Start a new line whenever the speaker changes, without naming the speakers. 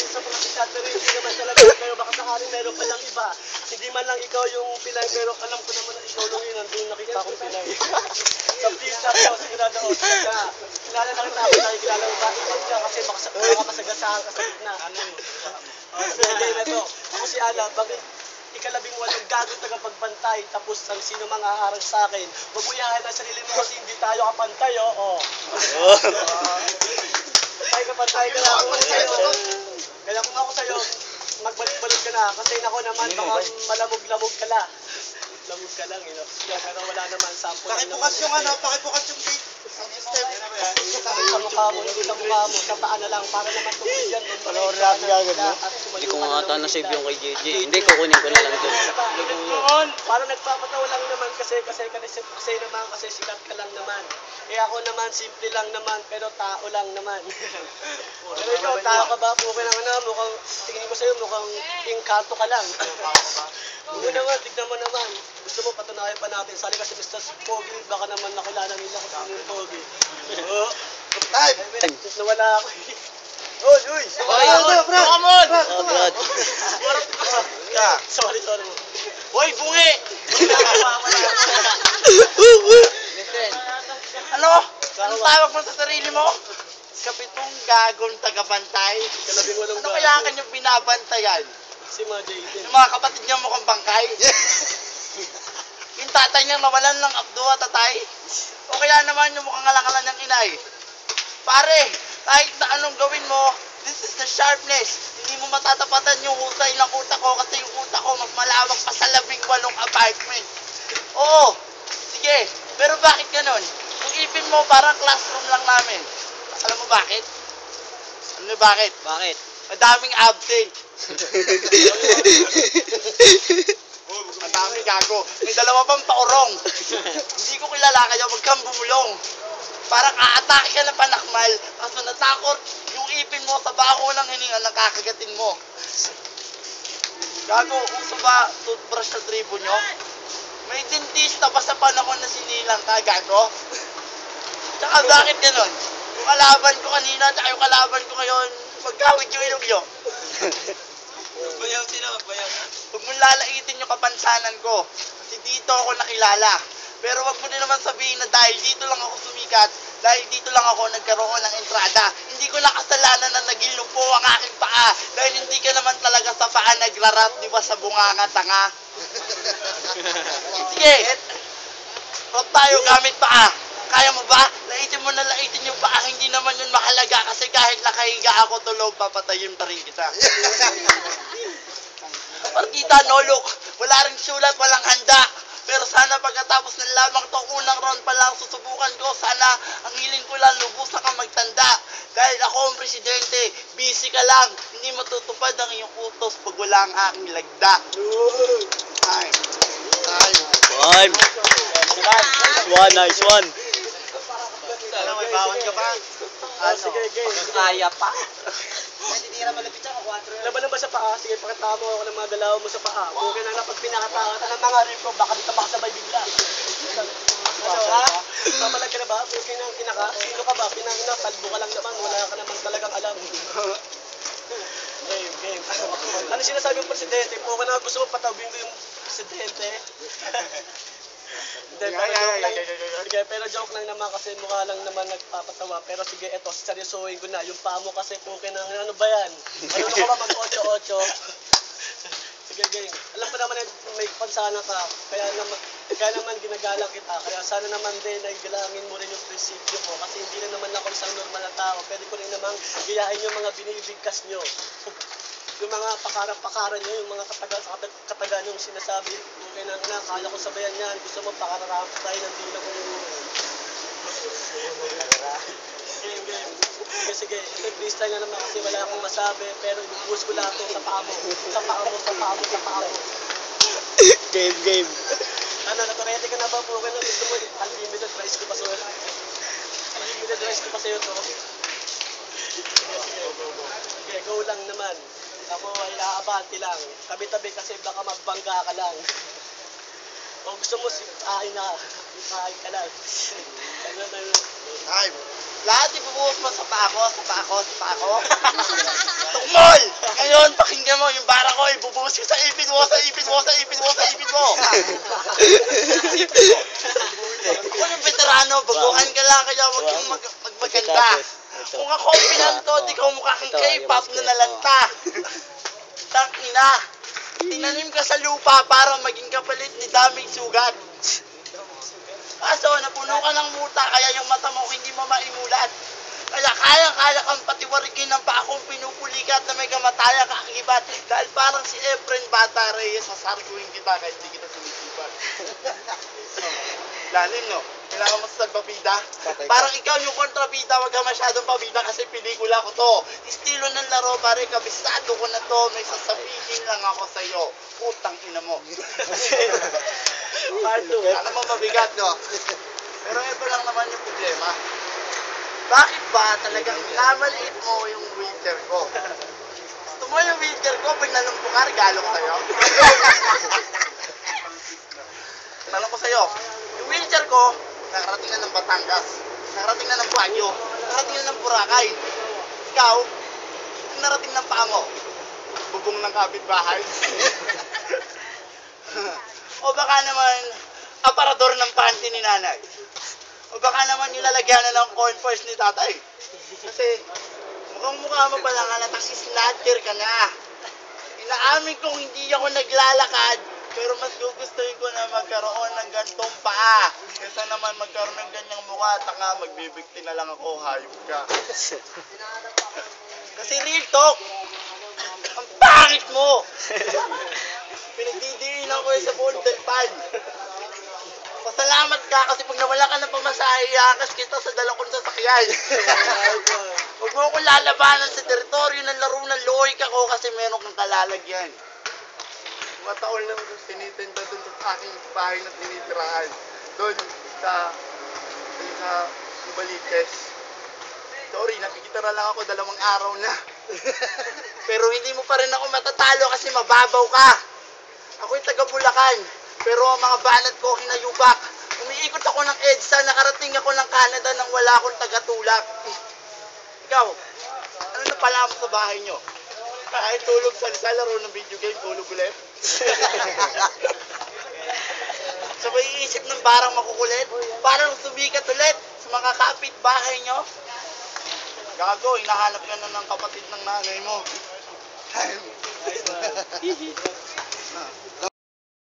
sa mga sikat, pero hindi naman talaga. Pero baka sakaling meron pa lang iba. Hindi man lang ikaw yung pilay, pero alam ko naman na ikaw lang yun. Nandun nakita kong pilay. Sa pizza ko, sigurado ako, sikat ka. Kilala na rin ako, nakikilala mo ba? Ikat ka kasi baka masagasaan ka sa gitna. Ano yun? Sige na to. Ako si Ala, bakit ika-18 gagawin tagapagbantay tapos ang sino mang aharang sa akin. Huwag mo iyahan ang sarili mo kasi hindi tayo kapantay, oh. Pantay ka na ako sa'yo. Kaya kung ako sa'yo, magbalik-balik ka na. Kasi nako naman, baka malamog-lamog ka lang. Lamog ka lang, you know. Pero wala naman, sample lang naman.
Pakibukas yung ano, pakibukas yung gate. Sound system.
Sa mukha mo, hindi sa mukha mo, sa paa na lang, para naman tumigyan.
Panoorin natin agad, no? Hindi ko nga ata na-save yung kay JJ. Hindi, kukunin ko na lang dun.
Parang nagpapatawa lang naman kasi naman, kasi sikat ka lang naman. Eh ako naman, simple lang naman, pero tao lang naman. Pero ikaw, tao ka ba? Okay lang na, mukhang, tingin ko sa'yo, mukhang inkanto ka lang. Hindi naman, tignan mo naman. Gusto mo, patunayan pa natin. Sali kasi Mr. Pogi, baka naman nakilala nila kung sino yung Pogi.
Time!
Nawala ako. Uy!
Brad!
Sorry.
Hoy, bungi! Listen. Ano? Anong tawag mo sa sarili mo? Kapitong gagong tagabantay. Ano kaya kanyang binabantayan?
Si mga JT.
Yung mga kapatid niya mukhang bangkay? Yung tatay niya nawalan ng abdo at tatay? O kaya naman yung mukhang alang-alang ng inay? Pare, kahit na anong gawin mo, this is the sharpness. Hindi mo matatapatan yung husay ng utak ko kasi yung utak ko mas malawak pa sa 18 apartment. Oo, sige. Pero bakit ganun? Yung ipin mo parang classroom lang namin. Alam mo bakit? Alam mo bakit?
Bakit?
Madaming absent. Ang dami gago. May dalawa pang paurong. Hindi ko kilala kaya wag kang bumulong. Parang aatake ka ng panakmal. Kaso natakot yung ipin mo sa baho ng hininga nakakagatin mo. Gago, uso ba toothbrush sa tribo nyo? May dentista pa sa panahon na sinilang ka, gago? Tsaka bakit ganon? Yung kalaban ko kanina, tsaka yung kalaban ko ngayon, magkawit yung ilog nyo.
Magbayaw sila, magbayaw.
Huwag mong lalaitin yung kapansanan ko. Kasi dito ako nakilala. Pero wag mo din naman sabihin na dahil dito lang ako sumikat, dahil dito lang ako nagkaroon ng entrada. Hindi ko nakasalanan na naging lumpo ang aking paa. Dahil hindi ka naman talaga sa paa nagrarap, di ba sa bunganga tanga? Sige, rap tayo gamit paa. Kaya mo ba? Laitin mo na laitin yung paa. Hindi naman yun mahalaga kasi kahit nakahiga ako tulog, papatayin pa rin kita. Partita, no look. Wala ring sulat, walang handa. Pero sana pagkatapos ng lamang to unang round pa lang susubukan ko. Sana ang hiling ko lang lubusan kang magtanda. Dahil ako ang presidente, busy ka lang. Hindi matutupad ang iyong utos pag wala ang aking lagda. Time.
Nice one.
Ano, may bawan ka pa?
Sige, game.
Kaya pa.
Titira malapit siya, 4.
Laban na ba sa paa? Sige, pakita mo ako ng mga galaw mo sa paa. Okay na lang pag pinakatawa ka ng mga rip ko, baka dito makasabay bigla. Ano, ha? Mamalag ka na ba? Okay na ang kinaka? Sino ka ba? Pinangina, kalbo ka lang naman. Wala ka naman talagang alam. Game. Ano sinasabi yung presidente? Kung na gusto mo patawin ko yung presidente. Hindi, pero joke lang naman kasi mukha lang naman nagpapatawa. Pero sige, eto, seryosohin ko na. Yung paa mo kasi puke na, ano ba yan? Ano ka ba mag-8-8? Sige, game. Alam ko naman may pansana ka. Kaya naman ginagalang kita. Kaya sana naman din ay galangin mo rin yung prinsipyo ko. Kasi hindi rin naman ako isang normal na tao. Pwede ko rin naman gayahin yung mga binibigkas nyo. Yung mga pakara nyo, yung mga kataga yung sinasabi, okay na, kaya ko sabayan yan. Gusto mo pakararapos tayo ng dila ko yung game. Sige. Ito freestyle na naman kasi wala akong masabi, pero ibubuhos ko lahat sa paa mo. Sa paa mo.
Game.
Ano, naturete ka na ba? Okay na, gusto mo, unlimited rice ko pa sa'yo. Unlimited rice ko pa sa'yo to. Sige, go lang naman. Ako ay aabante lang. Tabi-tabi kasi baka magbangga ka lang. O gusto mo, kain ka lang.
Time. Lahat ibubuhos mo sa paa ko. Tukmol! Ngayon, pakinggan mo, yung bara ko, ibubuhos ko sa ipin mo. Ako yung veterano, baguhan ka lang, kaya huwag kang magmaganda. Kung ako ang pinanto, di ka mukha kang K-pop na nalanta. Tangina. Tinanim ka sa lupa para maging kapalit ni daming sugat. Kaso, napuno ka ng muta, kaya yung mata mo hindi mo maimulat. Kaya kaya kang patiwarikin ng paakong pinupulikat na may kamataya kaakibat. Dahil parang si Efren Bata Reyes, sasarguin kita kahit di kita sumisipan. Lalim, no? Kailangan mo sa salbabida. Parang ikaw yung kontrabida, wag ka masyadong pabida kasi pelikula ko to. Estilo ng laro, pare, kabisado ko na to. May sasabihin lang ako sa'yo. Putang ina mo. Ano mo mabigat, no? Pero ito lang naman yung problema. Bakit ba talagang namaliit mo yung wheelchair ko? Gusto mo yung wheelchair ko, pag nalumpo ka, regalo ko sa'yo. Tanong ko sa'yo, yung wheelchair ko, nakarating na ng Batangas, nakarating na ng Baguio, nakarating na ng Boracay. Ikaw, ang narating ng paa mo, bubong ng kapitbahay. O baka naman, aparador ng panty ni nanay. O baka naman yung lalagyan na ng coin purse ni tatay. Kasi, mukhang mukha mo pala nga natang snatcher ka na. Inaamin kong hindi ako naglalakad, pero mas gugustuhin ko na magkaroon ng gantong paa. Kesa naman magkaroon ng ganyang mukha, tanga, magbibigti na lang ako, hayop ka. Kasi real talk, ang pangit mo! Pinagdidiinan ko sa bundle pan. Pasalamat ka kasi pag nawala ka ng pamasahe, iakas kita sa dalakong sasakyan. Huwag mo akong lalabanan sa teritoryo ng laro ng loik ako kasi meron kang kalalagyan. Mga taon lang tinitinda doon sa aking bahay na tinitiraan. Doon sa Balites. Sorry, nakikita na lang ako 2 araw na. Pero hindi mo pa rin ako matatalo kasi mababaw ka. Ako'y taga Bulacan. Pero ang mga banat ko hinayubak. Umiikot ako ng EDSA, nakarating ako ng Canada nang wala akong tagatulak. Ikaw, ano na pala mo sa bahay nyo? Kahit tulog sa laro ng video game, tulog ulit. So may iisip ng barang makukulit, parang sumikat ulit sa mga kapitbahay nyo. Gago, hinahanap ka na ng kapatid ng nanay mo.